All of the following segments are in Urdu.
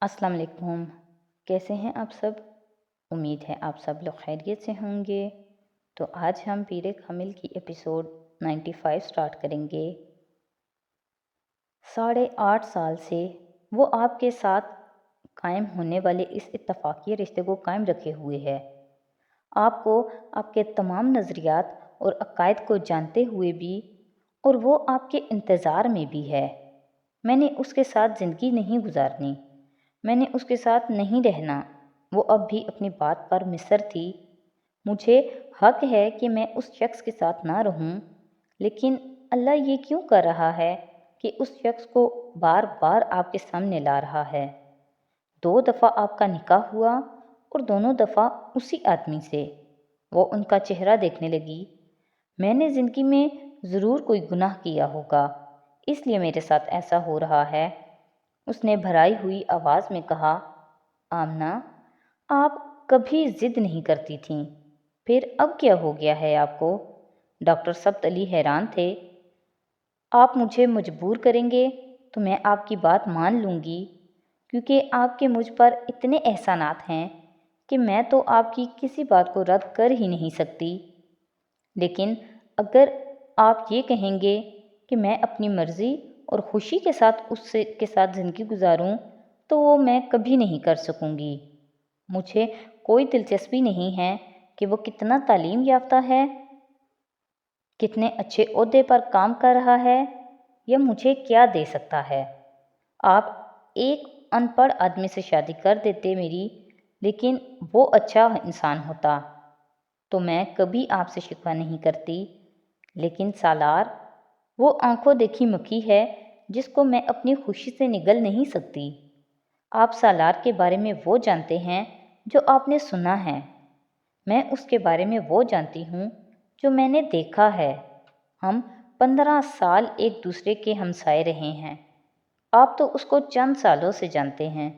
السلام علیکم۔ کیسے ہیں آپ سب؟ امید ہے آپ سب لوگ خیریت سے ہوں گے۔ تو آج ہم پیر کامل کی ایپیسوڈ 95 سٹارٹ کریں گے۔ 8.5 سال سے وہ آپ کے ساتھ قائم ہونے والے اس اتفاقی رشتے کو قائم رکھے ہوئے ہے۔ آپ کو آپ کے تمام نظریات اور عقائد کو جانتے ہوئے بھی، اور وہ آپ کے انتظار میں بھی ہے۔ میں نے اس کے ساتھ زندگی نہیں گزارنی، میں نے اس کے ساتھ نہیں رہنا۔ وہ اب بھی اپنی بات پر مصر تھی۔ مجھے حق ہے کہ میں اس شخص کے ساتھ نہ رہوں، لیکن اللہ یہ کیوں کر رہا ہے کہ اس شخص کو بار بار آپ کے سامنے لا رہا ہے؟ 2 دفعہ آپ کا نکاح ہوا اور دونوں دفعہ اسی آدمی سے۔ وہ ان کا چہرہ دیکھنے لگی۔ میں نے زندگی میں ضرور کوئی گناہ کیا ہوگا، اس لیے میرے ساتھ ایسا ہو رہا ہے۔ اس نے بھرائی ہوئی آواز میں کہا، آمنہ، آپ کبھی ضد نہیں کرتی تھیں، پھر اب کیا ہو گیا ہے آپ کو؟ ڈاکٹر سبت علی حیران تھے۔ آپ مجھے مجبور کریں گے تو میں آپ کی بات مان لوں گی، کیونکہ آپ کے مجھ پر اتنے احسانات ہیں کہ میں تو آپ کی کسی بات کو رد کر ہی نہیں سکتی۔ لیکن اگر آپ یہ کہیں گے کہ میں اپنی مرضی اور خوشی کے ساتھ کے ساتھ زندگی گزاروں تو وہ میں کبھی نہیں کر سکوں گی۔ مجھے کوئی دلچسپی نہیں ہے کہ وہ کتنا تعلیم یافتہ ہے، کتنے اچھے عہدے پر کام کر رہا ہے، یا مجھے کیا دے سکتا ہے۔ آپ ایک ان پڑھ آدمی سے شادی کر دیتے میری، لیکن وہ اچھا انسان ہوتا تو میں کبھی آپ سے شکوہ نہیں کرتی۔ لیکن سالار، وہ آنکھوں دیکھی مکھی ہے جس کو میں اپنی خوشی سے نگل نہیں سکتی۔ آپ سالار کے بارے میں وہ جانتے ہیں جو آپ نے سنا ہے، میں اس کے بارے میں وہ جانتی ہوں جو میں نے دیکھا ہے۔ ہم 15 سال ایک دوسرے کے ہمسائے رہے ہیں، آپ تو اس کو چند سالوں سے جانتے ہیں۔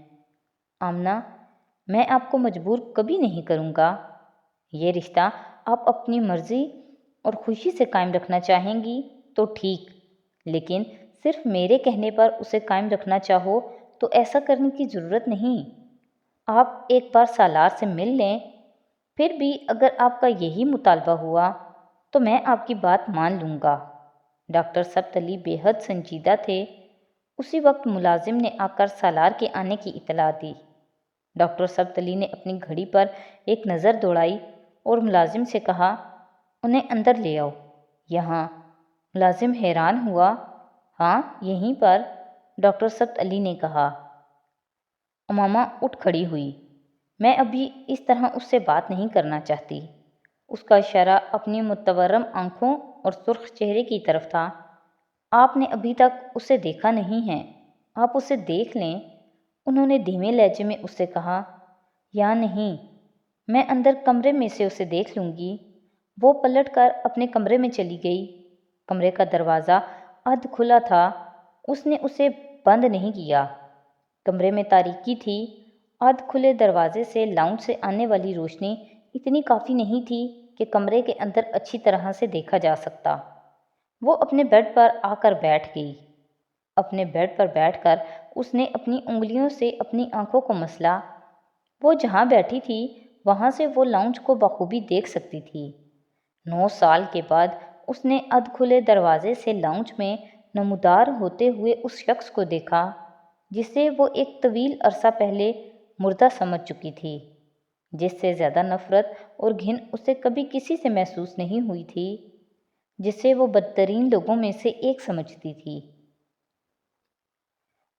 آمنہ، میں آپ کو مجبور کبھی نہیں کروں گا۔ یہ رشتہ آپ اپنی مرضی اور خوشی سے قائم رکھنا چاہیں گی تو ٹھیک، لیکن صرف میرے کہنے پر اسے قائم رکھنا چاہو تو ایسا کرنے کی ضرورت نہیں۔ آپ ایک بار سالار سے مل لیں، پھر بھی اگر آپ کا یہی مطالبہ ہوا تو میں آپ کی بات مان لوں گا۔ ڈاکٹر سبت علی بے حد سنجیدہ تھے۔ اسی وقت ملازم نے آ کر سالار کے آنے کی اطلاع دی۔ ڈاکٹر سبت علی نے اپنی گھڑی پر ایک نظر دوڑائی اور ملازم سے کہا، انہیں اندر لے آؤ۔ یہاں؟ ملازم حیران ہوا۔ ہاں، یہیں پر، ڈاکٹر سبت علی نے کہا۔ امامہ اٹھ کھڑی ہوئی۔ میں ابھی اس طرح اس سے بات نہیں کرنا چاہتی۔ اس کا اشارہ اپنی متورم آنکھوں اور سرخ چہرے کی طرف تھا۔ آپ نے ابھی تک اسے دیکھا نہیں ہے، آپ اسے دیکھ لیں، انہوں نے دھیمے لہجے میں اس سے کہا۔ یا نہیں، میں اندر کمرے میں سے اسے دیکھ لوں گی۔ وہ پلٹ کر اپنے کمرے میں چلی گئی۔ کمرے کا دروازہ ادھ کھلا تھا، اس نے اسے بند نہیں کیا۔ کمرے میں تاریکی تھی۔ ادھ کھلے دروازے سے لاؤنج سے آنے والی روشنی اتنی کافی نہیں تھی کہ کمرے کے اندر اچھی طرح سے دیکھا جا سکتا۔ وہ اپنے بیڈ پر آ کر بیٹھ گئی۔ اپنے بیڈ پر بیٹھ کر اس نے اپنی انگلیوں سے اپنی آنکھوں کو مسلا۔ وہ جہاں بیٹھی تھی وہاں سے وہ لاؤنج کو بخوبی دیکھ سکتی تھی۔ 9 سال کے بعد اس نے ادھ کھلے دروازے سے لاؤنج میں نمودار ہوتے ہوئے اس شخص کو دیکھا جسے وہ ایک طویل عرصہ پہلے مردہ سمجھ چکی تھی، جس سے زیادہ نفرت اور گھن اسے کبھی کسی سے محسوس نہیں ہوئی تھی، جسے وہ بدترین لوگوں میں سے ایک سمجھتی تھی،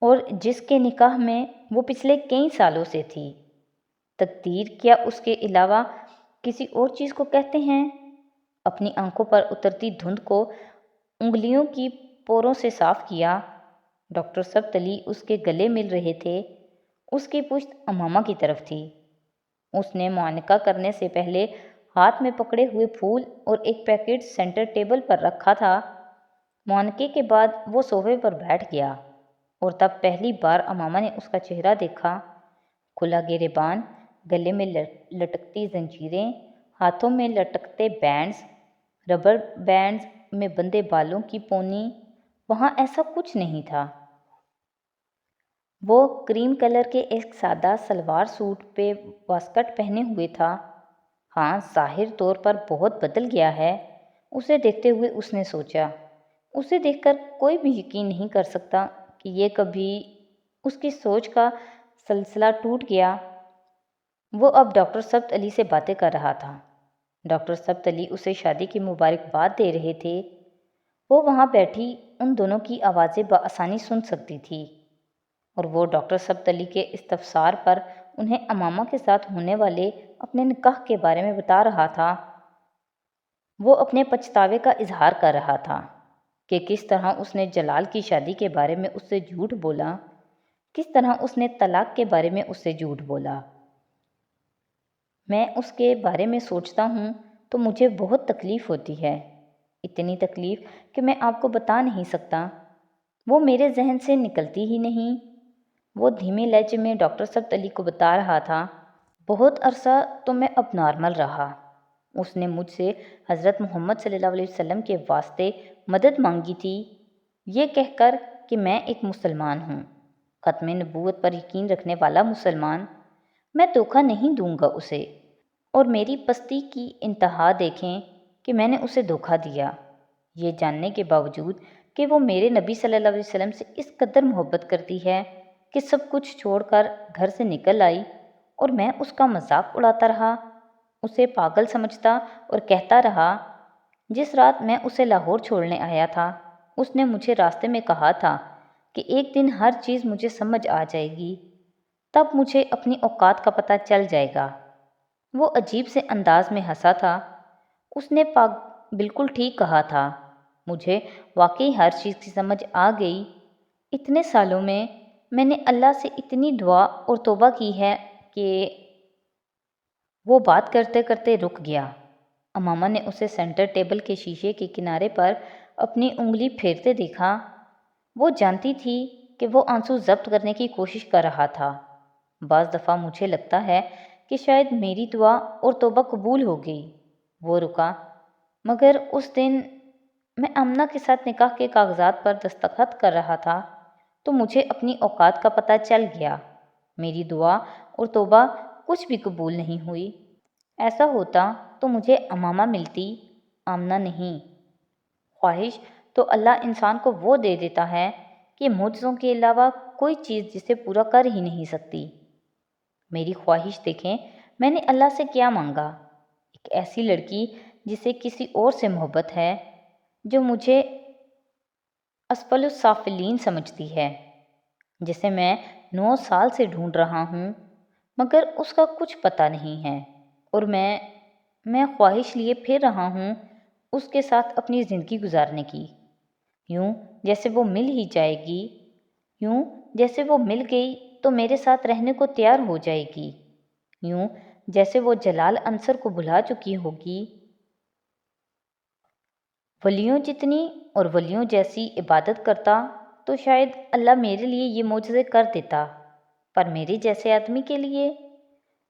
اور جس کے نکاح میں وہ پچھلے کئی سالوں سے تھی۔ تقدیر کیا اس کے علاوہ کسی اور چیز کو کہتے ہیں؟ اپنی آنکھوں پر اترتی دھند کو انگلیوں کی پوروں سے صاف کیا۔ ڈاکٹر سبت علی اس کے گلے مل رہے تھے۔ اس کی پشت امامہ کی طرف تھی۔ اس نے معانقہ کرنے سے پہلے ہاتھ میں پکڑے ہوئے پھول اور ایک پیکٹ سینٹر ٹیبل پر رکھا تھا۔ معانقے کے بعد وہ صوفے پر بیٹھ گیا، اور تب پہلی بار امامہ نے اس کا چہرہ دیکھا۔ کھلا گریبان، گلے میں لٹکتی زنجیریں، ہاتھوں میں لٹکتے بینڈز، ربر بینڈز میں بندھے بالوں کی پونی، وہاں ایسا کچھ نہیں تھا۔ وہ کریم کلر کے ایک سادہ سلوار سوٹ پہ واسکٹ پہنے ہوئے تھا۔ ہاں، ظاہر طور پر بہت بدل گیا ہے۔ اسے دیکھتے ہوئے اس نے سوچا۔ اسے دیکھ کر کوئی بھی یقین نہیں کر سکتا کہ یہ کبھی اس کی سوچ کا سلسلہ ٹوٹ گیا۔ وہ اب ڈاکٹر ثبت علی سے باتیں کر رہا تھا۔ ڈاکٹر ثبت علی اسے شادی کی مبارکباد دے رہے تھے۔ وہ وہاں بیٹھی ان دونوں کی آوازیں بآسانی سن سکتی تھی، اور وہ ڈاکٹر ثبت علی کے استفسار پر انہیں امامہ کے ساتھ ہونے والے اپنے نکاح کے بارے میں بتا رہا تھا۔ وہ اپنے پچھتاوے کا اظہار کر رہا تھا کہ کس طرح اس نے جلال کی شادی کے بارے میں اس سے جھوٹ بولا، کس طرح اس نے طلاق کے بارے میں اس سے جھوٹ بولا۔ میں اس کے بارے میں سوچتا ہوں تو مجھے بہت تکلیف ہوتی ہے، اتنی تکلیف کہ میں آپ کو بتا نہیں سکتا۔ وہ میرے ذہن سے نکلتی ہی نہیں۔ وہ دھیمے لہجے میں ڈاکٹر ثبت علی کو بتا رہا تھا۔ بہت عرصہ تو میں اب نارمل رہا۔ اس نے مجھ سے حضرت محمد صلی اللہ علیہ وسلم کے واسطے مدد مانگی تھی، یہ کہہ کر کہ میں ایک مسلمان ہوں، ختم نبوت پر یقین رکھنے والا مسلمان۔ میں دھوکہ نہیں دوں گا اسے، اور میری پستی کی انتہا دیکھیں کہ میں نے اسے دھوکہ دیا، یہ جاننے کے باوجود کہ وہ میرے نبی صلی اللہ علیہ وسلم سے اس قدر محبت کرتی ہے کہ سب کچھ چھوڑ کر گھر سے نکل آئی، اور میں اس کا مذاق اڑاتا رہا، اسے پاگل سمجھتا اور کہتا رہا۔ جس رات میں اسے لاہور چھوڑنے آیا تھا، اس نے مجھے راستے میں کہا تھا کہ ایک دن ہر چیز مجھے سمجھ آ جائے گی، تب مجھے اپنی اوقات کا پتہ چل جائے گا۔ وہ عجیب سے انداز میں ہنسا تھا۔ اس نے بالکل ٹھیک کہا تھا، مجھے واقعی ہر چیز کی سمجھ آ گئی۔ اتنے سالوں میں نے اللہ سے اتنی دعا اور توبہ کی ہے کہ… وہ بات کرتے کرتے رک گیا۔ امامہ نے اسے سینٹر ٹیبل کے شیشے کے کنارے پر اپنی انگلی پھیرتے دیکھا۔ وہ جانتی تھی کہ وہ آنسو ضبط کرنے کی کوشش کر رہا تھا۔ بعض دفعہ مجھے لگتا ہے کہ شاید میری دعا اور توبہ قبول ہو گئی۔ وہ رکا۔ مگر اس دن میں آمنہ کے ساتھ نکاح کے کاغذات پر دستخط کر رہا تھا تو مجھے اپنی اوقات کا پتہ چل گیا۔ میری دعا اور توبہ کچھ بھی قبول نہیں ہوئی۔ ایسا ہوتا تو مجھے امامہ ملتی، آمنہ نہیں۔ خواہش تو اللہ انسان کو وہ دے دیتا ہے کہ معجزوں کے علاوہ کوئی چیز جسے پورا کر ہی نہیں سکتی۔ میری خواہش دیکھیں، میں نے اللہ سے کیا مانگا؟ ایک ایسی لڑکی جسے کسی اور سے محبت ہے، جو مجھے اسفل السافلین سمجھتی ہے، جسے میں 9 سال سے ڈھونڈ رہا ہوں، مگر اس کا کچھ پتہ نہیں ہے، اور میں خواہش لیے پھر رہا ہوں اس کے ساتھ اپنی زندگی گزارنے کی، یوں جیسے وہ مل ہی جائے گی، یوں جیسے وہ مل گئی تو میرے ساتھ رہنے کو تیار ہو جائے گی، یوں جیسے وہ جلال عنصر کو بھلا چکی ہوگی۔ ولیوں جتنی اور ولیوں جیسی عبادت کرتا تو شاید اللہ میرے لیے یہ معجزے کر دیتا، پر میرے جیسے آدمی کے لیے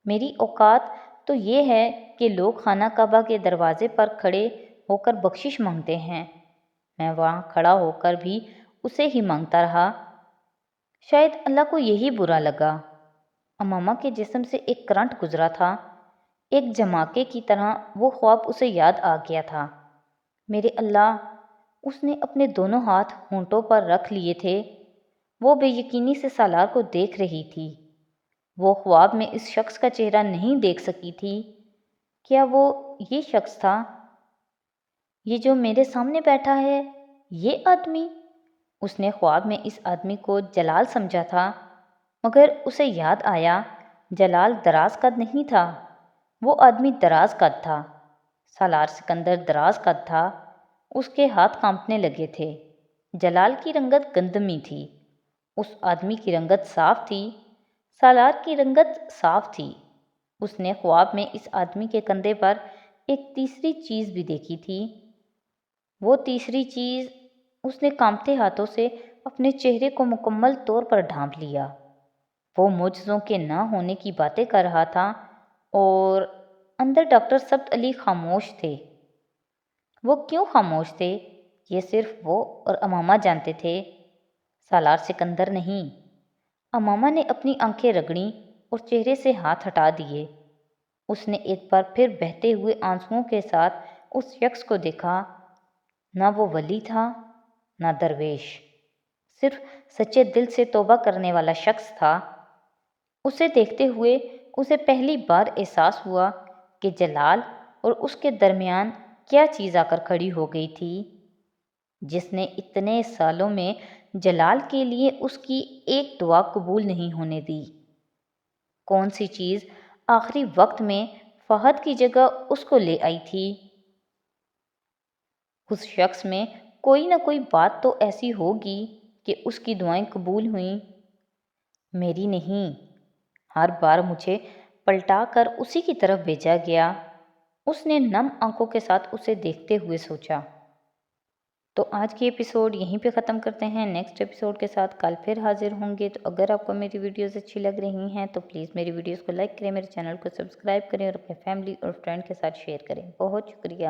میری اوقات تو یہ ہے کہ لوگ خانہ کعبہ کے دروازے پر کھڑے ہو کر بخشش مانگتے ہیں، میں وہاں کھڑا ہو کر بھی اسے ہی مانگتا رہا۔ شاید اللہ کو یہی برا لگا۔ امامہ کے جسم سے ایک کرنٹ گزرا تھا، ایک جھماکے کی طرح وہ خواب اسے یاد آ گیا تھا۔ میرے اللہ! اس نے اپنے دونوں ہاتھ ہونٹوں پر رکھ لیے تھے۔ وہ بے یقینی سے سالار کو دیکھ رہی تھی۔ وہ خواب میں اس شخص کا چہرہ نہیں دیکھ سکی تھی۔ کیا وہ یہ شخص تھا؟ یہ جو میرے سامنے بیٹھا ہے، یہ آدمی؟ اس نے خواب میں اس آدمی کو جلال سمجھا تھا، مگر اسے یاد آیا جلال دراز قد نہیں تھا، وہ آدمی دراز قد تھا۔ سالار سکندر دراز قد تھا، اس کے ہاتھ کانپنے لگے تھے۔ جلال کی رنگت گندمی تھی، اس آدمی کی رنگت صاف تھی، سالار کی رنگت صاف تھی۔ اس نے خواب میں اس آدمی کے کندھے پر ایک تیسری چیز بھی دیکھی تھی۔ وہ تیسری چیز… اس نے کانپتے ہاتھوں سے اپنے چہرے کو مکمل طور پر ڈھانپ لیا۔ وہ معجزوں کے نہ ہونے کی باتیں کر رہا تھا، اور اندر ڈاکٹر ثبت علی خاموش تھے۔ وہ کیوں خاموش تھے، یہ صرف وہ اور امامہ جانتے تھے، سالار سکندر نہیں۔ امامہ نے اپنی آنکھیں رگڑیں اور چہرے سے ہاتھ ہٹا دیے۔ اس نے ایک بار پھر بہتے ہوئے آنسوؤں کے ساتھ اس شخص کو دیکھا۔ نہ وہ ولی تھا، نہ درویش، صرف سچے دل سے توبہ کرنے والا شخص تھا۔ اسے دیکھتے ہوئے اسے پہلی بار احساس ہوا کہ جلال اور اس کے درمیان کیا چیز آ کر کھڑی ہو گئی تھی، جس نے اتنے سالوں میں جلال کے لیے اس کی ایک دعا قبول نہیں ہونے دی۔ کون سی چیز آخری وقت میں فہد کی جگہ اس کو لے آئی تھی؟ اس شخص میں کوئی نہ کوئی بات تو ایسی ہوگی کہ اس کی دعائیں قبول ہوئیں۔ میری نہیں، ہر بار مجھے پلٹا کر اسی کی طرف بھیجا گیا۔ اس نے نم آنکھوں کے ساتھ اسے دیکھتے ہوئے سوچا۔ تو آج کی ایپیسوڈ یہیں پہ ختم کرتے ہیں۔ نیکسٹ ایپیسوڈ کے ساتھ کل پھر حاضر ہوں گے۔ تو اگر آپ کو میری ویڈیوز اچھی لگ رہی ہیں تو پلیز میری ویڈیوز کو لائک کریں، میرے چینل کو سبسکرائب کریں اور اپنے فیملی اور فرینڈ کے ساتھ شیئر کریں۔ بہت شکریہ۔